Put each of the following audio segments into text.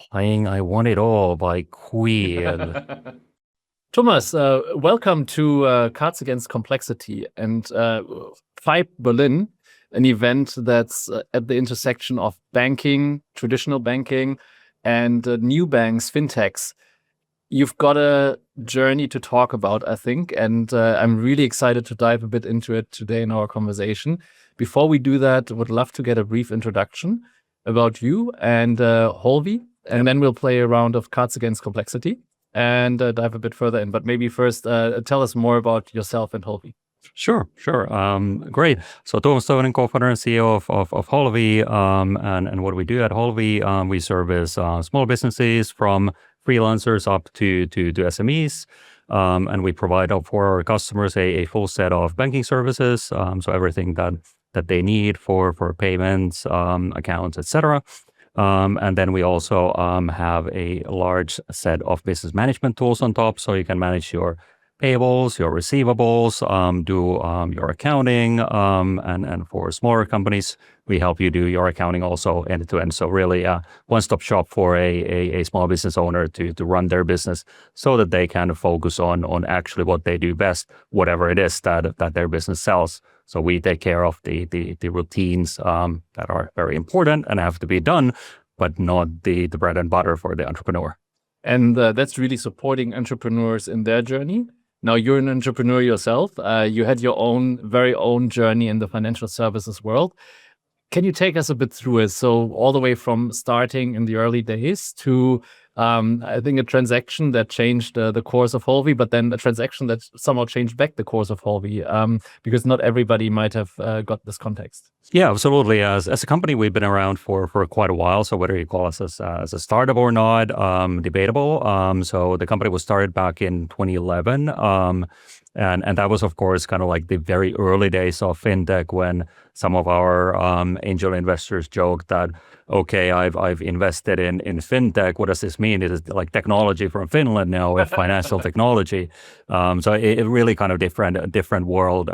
playing I Want It All by Queen. Thomas, welcome to Cards Against Complexity and FIBE Berlin, an event that's at the intersection of banking, traditional banking, and new banks, fintechs. You've got a journey to talk about, I think, and I'm really excited to dive a bit into it today in our conversation. Before we do that, would love to get a brief introduction about you and Holvi, and then we'll play a round of Cards Against Complexity and dive a bit further in. But maybe first, tell us more about yourself and Holvi. Sure. Great. So Tuomas Toivonen, co-founder and CEO of Holvi, and what we do at Holvi, we service small businesses from freelancers up to SMEs, and we provide for our customers a full set of banking services, so everything that they need for payments, accounts, etc. And then we also have a large set of business management tools on top, so you can manage your payables, your receivables, do your accounting, and for smaller companies, we help you do your accounting also end to end. So really a one-stop shop for a small business owner to run their business so that they can focus on actually what they do best, whatever it is that their business sells. So we take care of the routines that are very important and have to be done, but not the bread and butter for the entrepreneur. And that's really supporting entrepreneurs in their journey. Now, you're an entrepreneur yourself. You had your very own journey in the financial services world. Can you take us a bit through it? So all the way from starting in the early days to, I think, a transaction that changed the course of Holvi, but then a transaction that somehow changed back the course of Holvi, because not everybody might have got this context. Yeah, absolutely. As a company, we've been around for quite a while. So whether you call us as a startup or not, debatable. So the company was started back in 2011. And that was, of course, kind of like the very early days of fintech when some of our angel investors joked that, okay, I've invested in fintech. What does this mean? It is like technology from Finland now with financial technology. So it really kind of different world.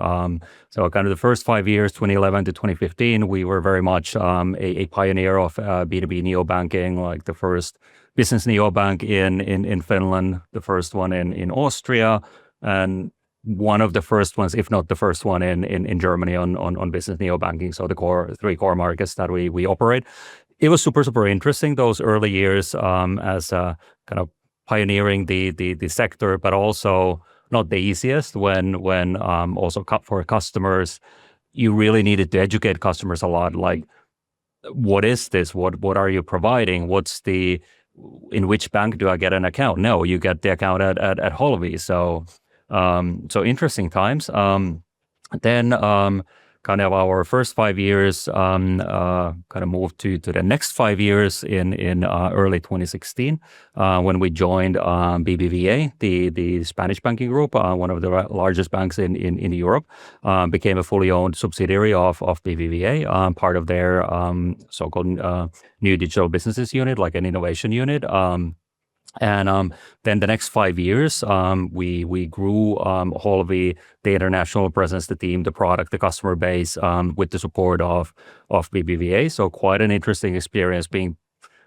So kind of the first 5 years, 2011 to 2015, we were very much a pioneer of B2B neobanking, like the first business neobank in Finland, the first one in Austria, and one of the first ones, if not the first one in Germany on business neobanking. So the three core markets that we operate. It was super interesting those early years as kind of pioneering the sector, but also not the easiest when also for customers, you really needed to educate customers a lot. Like, what is this? What are you providing? In which bank do I get an account? No, you get the account at Holvi. So interesting times. Then kind of our first 5 years kind of moved to the next 5 years in early 2016 when we joined BBVA, the Spanish banking group, one of the largest banks in Europe, became a fully owned subsidiary of BBVA, part of their so-called new digital businesses unit, like an innovation unit. And then the next 5 years, we grew Holvi, the international presence, the team, the product, the customer base, with the support of BBVA. So quite an interesting experience being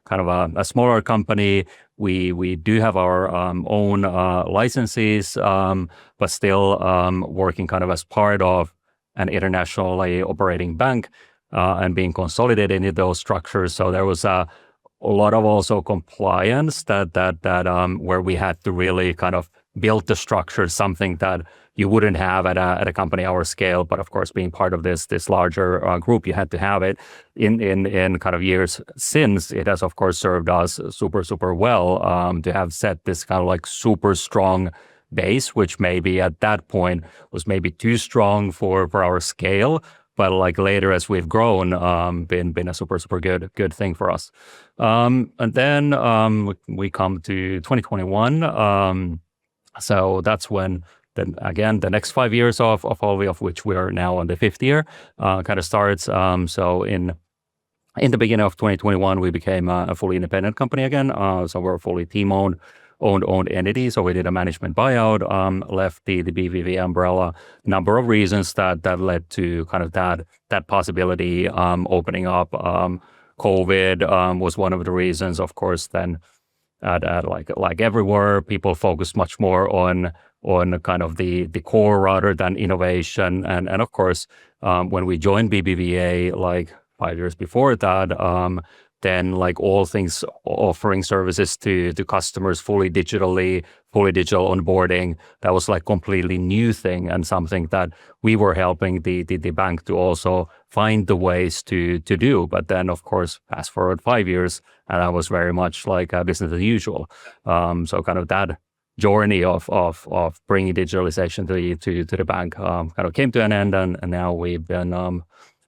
kind of a smaller company. We do have our own licenses, but still working kind of as part of an internationally operating bank and being consolidated into those structures. So there was a lot of also compliance that where we had to really kind of build the structure, something that you wouldn't have at a company our scale. But of course, being part of this larger group, you had to have it. In kind of years since, it has of course served us super well to have set this kind of like super strong base, which maybe at that point was maybe too strong for our scale. But like later, as we've grown, been a super good thing for us. And then we come to 2021. So that's when then again the next 5 years of Holvi, of which we are now on the 5th year, kind of starts. So in the beginning of 2021, we became a fully independent company again. So we're a fully team-owned entity. So we did a management buyout, left the BBVA umbrella. Number of reasons that led to kind of that possibility opening up. COVID was one of the reasons. Of course, then at like everywhere, people focused much more on kind of the core rather than innovation. And of course, when we joined BBVA like 5 years before that, then like all things offering services to customers fully digital onboarding, that was like completely new thing and something that we were helping the bank to also find the ways to do. But then of course, fast forward 5 years, and that was very much like business as usual. So kind of that journey of bringing digitalization to the bank kind of came to an end, and now we've been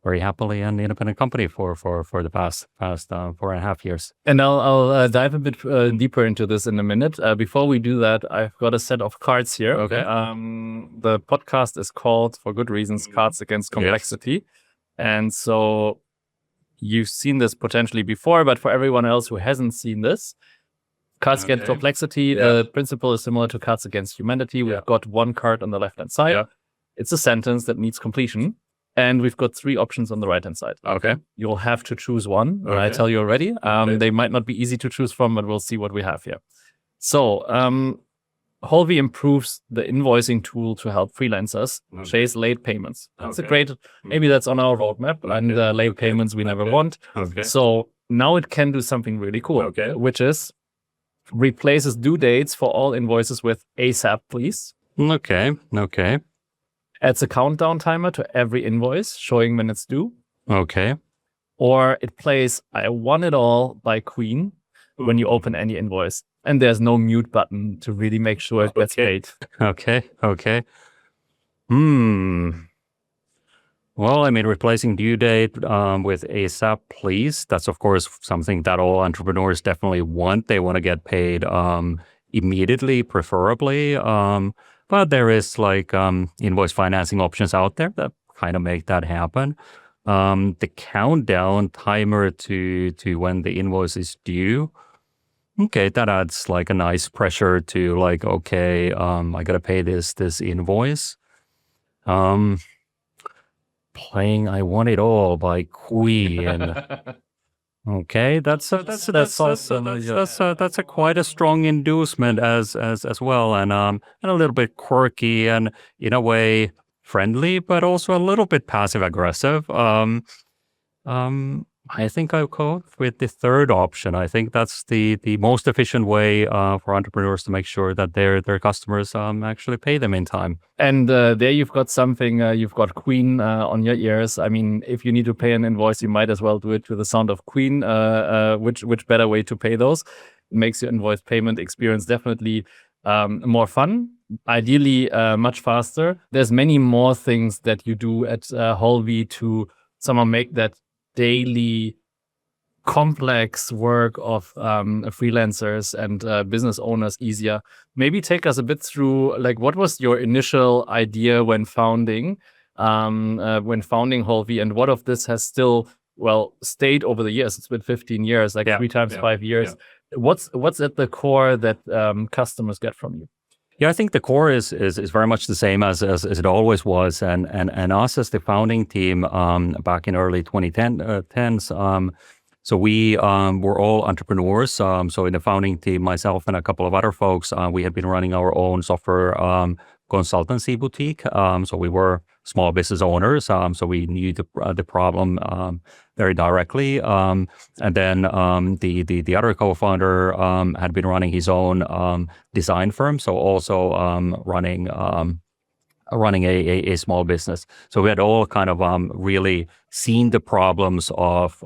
very happily an independent company for the past 4.5 years. And I'll dive a bit deeper into this in a minute. Before we do that, I've got a set of cards here. Okay. The podcast is called, for good reasons, Cards Against Complexity. Yes. And so you've seen this potentially before, but for everyone else who hasn't seen this, Cards Against Complexity, the principle is similar to Cards Against Humanity. We've got one card on the left-hand side. Yeah. It's a sentence that needs completion. And we've got 3 options on the right-hand side. Okay. You'll have to choose one. Okay. I tell you already. They might not be easy to choose from, but we'll see what we have here. So, Holvi improves the invoicing tool to help freelancers chase late payments. That's a great, maybe that's on our roadmap, and late payments we never want. Okay. So now it can do something really cool, which is replaces due dates for all invoices with ASAP, please. Okay. Adds a countdown timer to every invoice, showing when it's due. Okay. Or it plays I Want It All by Queen when you open any invoice. And there's no mute button to really make sure it gets paid. Okay. Well, I mean, replacing due date with ASAP, please. That's, of course, something that all entrepreneurs definitely want. They want to get paid immediately, preferably. But there is like invoice financing options out there that kind of make that happen. The countdown timer to when the invoice is due, okay, that adds like a nice pressure to like, okay, I gotta pay this invoice. Playing "I Want It All" by Queen. Okay, that's awesome. That's a quite a strong inducement as well, and a little bit quirky and in a way friendly, but also a little bit passive aggressive. I think I'll go with the third option. I think that's the most efficient way for entrepreneurs to make sure that their customers actually pay them in time. And there you've got something, you've got Queen on your ears. I mean, if you need to pay an invoice, you might as well do it to the sound of Queen. Which better way to pay those? It makes your invoice payment experience definitely more fun. Ideally, much faster. There's many more things that you do at Holvi to somehow make that daily complex work of freelancers and business owners easier. Maybe take us a bit through, like, what was your initial idea when founding Holvi, and what of this has still stayed over the years? It's been 15 years, like 3 times 5 years. Yeah. What's at the core that customers get from you? Yeah, I think the core is very much the same as it always was, and us as the founding team back in early 2010s. So we were all entrepreneurs. So in the founding team, myself and a couple of other folks, we had been running our own software consultancy boutique. So we were small business owners. So we knew the problem very directly. And then the other co-founder had been running his own design firm. So also running a small business. So we had all kind of really seen the problems of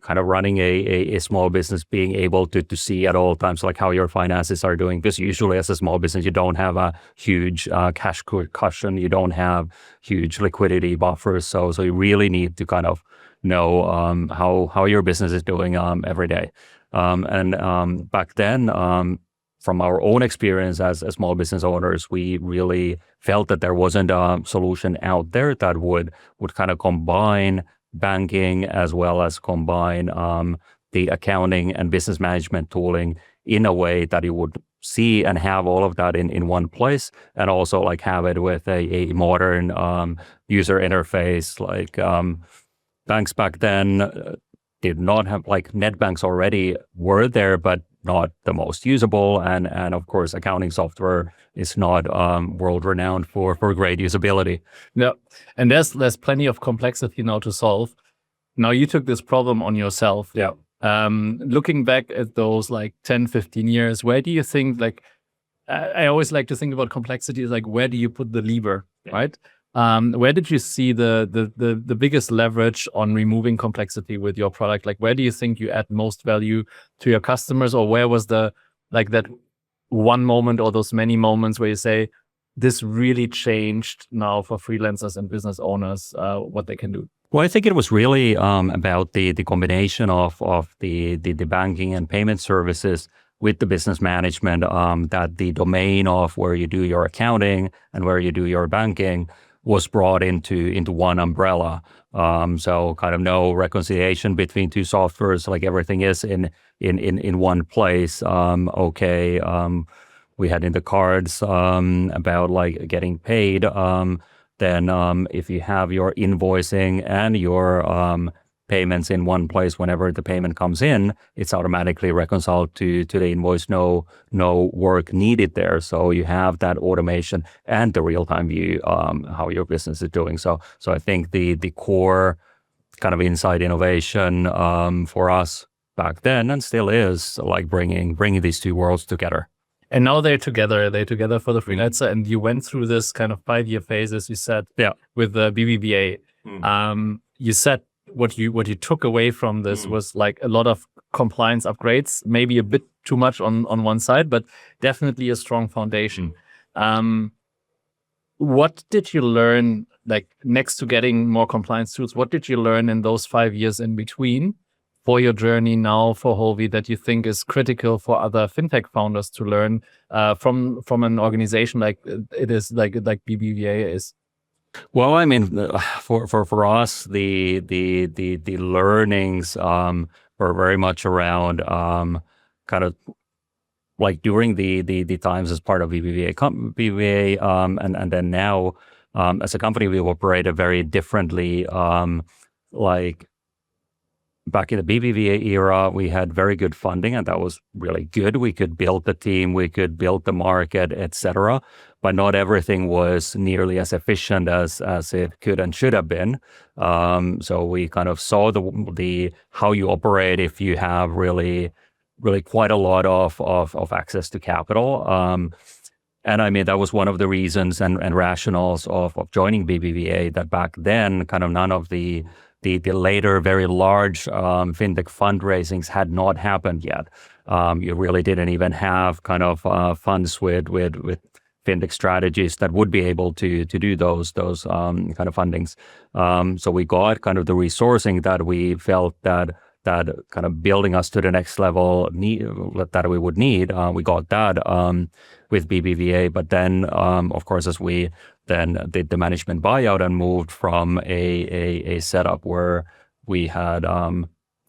kind of running a small business, being able to see at all times like how your finances are doing. Because usually as a small business, you don't have a huge cash cushion, you don't have huge liquidity buffers. So you really need to kind of know how your business is doing every day. And back then, from our own experience as small business owners, we really felt that there wasn't a solution out there that would kind of combine banking as well as combine the accounting and business management tooling in a way that you would see and have all of that in one place, and also like have it with a modern user interface, like banks back then did not have, like, net banks already were there, but not the most usable. And of course, accounting software is not world renowned for great usability. Yeah, and there's plenty of complexity now to solve. Now you took this problem on yourself. Yeah. Looking back at those like 10, 15 years, where do you think, like, I always like to think about complexity is like, where do you put the lever, right? Where did you see the biggest leverage on removing complexity with your product? Like, where do you think you add most value to your customers, or where was the, like, that one moment or those many moments where you say, this really changed now for freelancers and business owners, what they can do? Well, I think it was really about the combination of the banking and payment services with the business management, that the domain of where you do your accounting and where you do your banking was brought into one umbrella. So kind of no reconciliation between two softwares, like everything is in one place. We had in the cards about like getting paid. Then if you have your invoicing and your payments in one place, whenever the payment comes in, it's automatically reconciled to the invoice. No work needed there. So you have that automation and the real-time view how your business is doing. So I think the core kind of inside innovation for us back then, and still is, like bringing these two worlds together. And now they're together for the freelancer. And you went through this kind of 5-year phase, as you said, with the BBVA. You said what you took away from this was like a lot of compliance upgrades, maybe a bit too much on one side, but definitely a strong foundation. What did you learn, like, next to getting more compliance tools, what did you learn in those 5 years in between for your journey now for Holvi that you think is critical for other fintech founders to learn from an organization like it is, like BBVA is? Well, I mean, for us, the learnings were very much around kind of like during the times as part of BBVA, and then now as a company, we've operated very differently. Like back in the BBVA era, we had very good funding, and that was really good. We could build the team, we could build the market, etc. But not everything was nearly as efficient as it could and should have been. So we kind of saw the how you operate if you have really quite a lot of access to capital. And I mean, that was one of the reasons and rationales of joining BBVA, that back then kind of none of the later very large fintech fundraisings had not happened yet. You really didn't even have kind of funds with fintech strategies that would be able to do those kind of fundings. So we got kind of the resourcing that we felt that kind of building us to the next level that we would need. We got that with BBVA, but then of course, as we then did the management buyout and moved from a setup where we had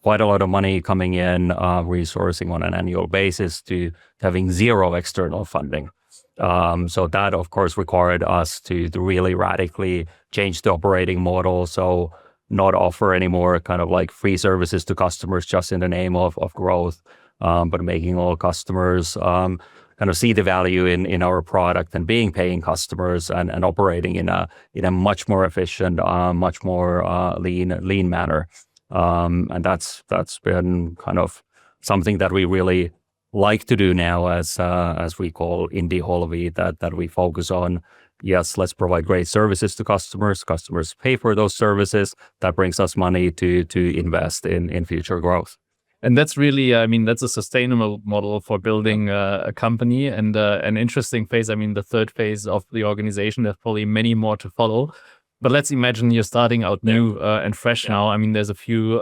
quite a lot of money coming in, resourcing on an annual basis, to having zero external funding. So that, of course, required us to really radically change the operating model. So not offer any more kind of like free services to customers just in the name of growth, but making all customers kind of see the value in our product and being paying customers, and operating in a much more efficient, much more lean manner. And that's been kind of something that we really like to do now, as we call Indie Holvi, that we focus on. Yes, let's provide great services to customers. Customers pay for those services. That brings us money to invest in future growth. And that's really, I mean, that's a sustainable model for building a company, and an interesting phase. I mean, the third phase of the organization, there's probably many more to follow. But let's imagine you're starting out new and fresh now. I mean, there's a few,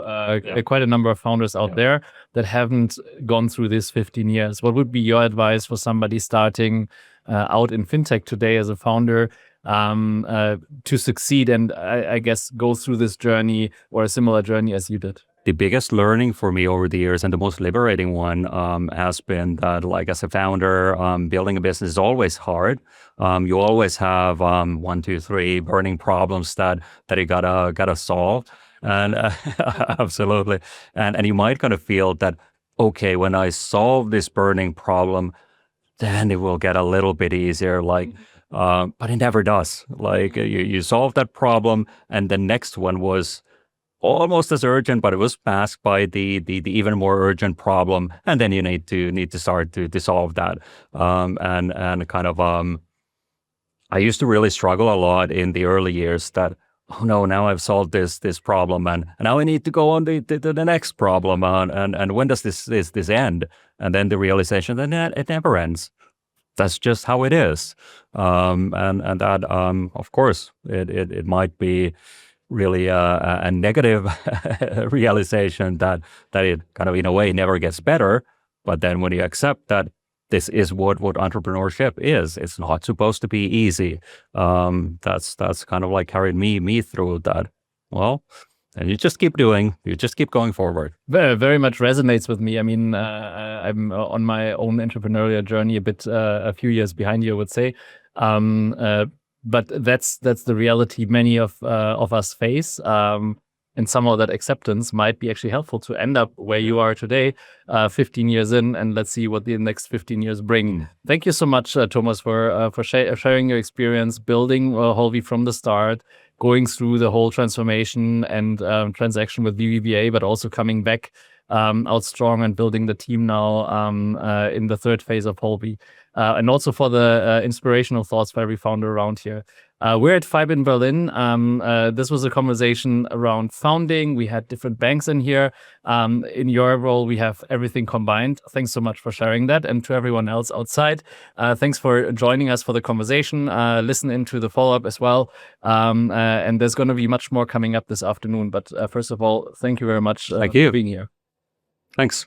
quite a number of founders out there that haven't gone through this 15 years. What would be your advice for somebody starting out in fintech today as a founder to succeed and I guess go through this journey or a similar journey as you did? The biggest learning for me over the years, and the most liberating one, has been that, like, as a founder, building a business is always hard. You always have 1, 2, 3 burning problems that you gotta solve. And absolutely. And you might kind of feel that, okay, when I solve this burning problem, then it will get a little bit easier. Like, but it never does. Like you solve that problem, and the next one was almost as urgent, but it was masked by the even more urgent problem, and then you need to start to solve that. And kind of I used to really struggle a lot in the early years that, oh no, now I've solved this problem, and now I need to go on to the next problem, and when does this end? And then the realization that it never ends. That's just how it is. And that, of course, it might be really a negative realization that it kind of in a way never gets better. But then when you accept that this is what entrepreneurship is, it's not supposed to be easy. That's kind of like carried me through that. Well, and you just keep going forward. Very much resonates with me. I mean, I'm on my own entrepreneurial journey a few years behind you, I would say. But that's the reality many of us face. And somehow that acceptance might be actually helpful to end up where you are today, 15 years in, and let's see what the next 15 years bring. Thank you so much, Tuomas, for sharing your experience, building Holvi from the start, going through the whole transformation and transaction with BBVA, but also coming back out strong and building the team now in the third phase of Holvi. And also for the inspirational thoughts for every founder around here. We're at FIBE in Berlin. This was a conversation around founding. We had different banks in here. In your role, we have everything combined. Thanks so much for sharing that. And to everyone else outside, thanks for joining us for the conversation. Listen into the follow-up as well. And there's going to be much more coming up this afternoon. But first of all, thank you very much Thank you for being here. Thanks.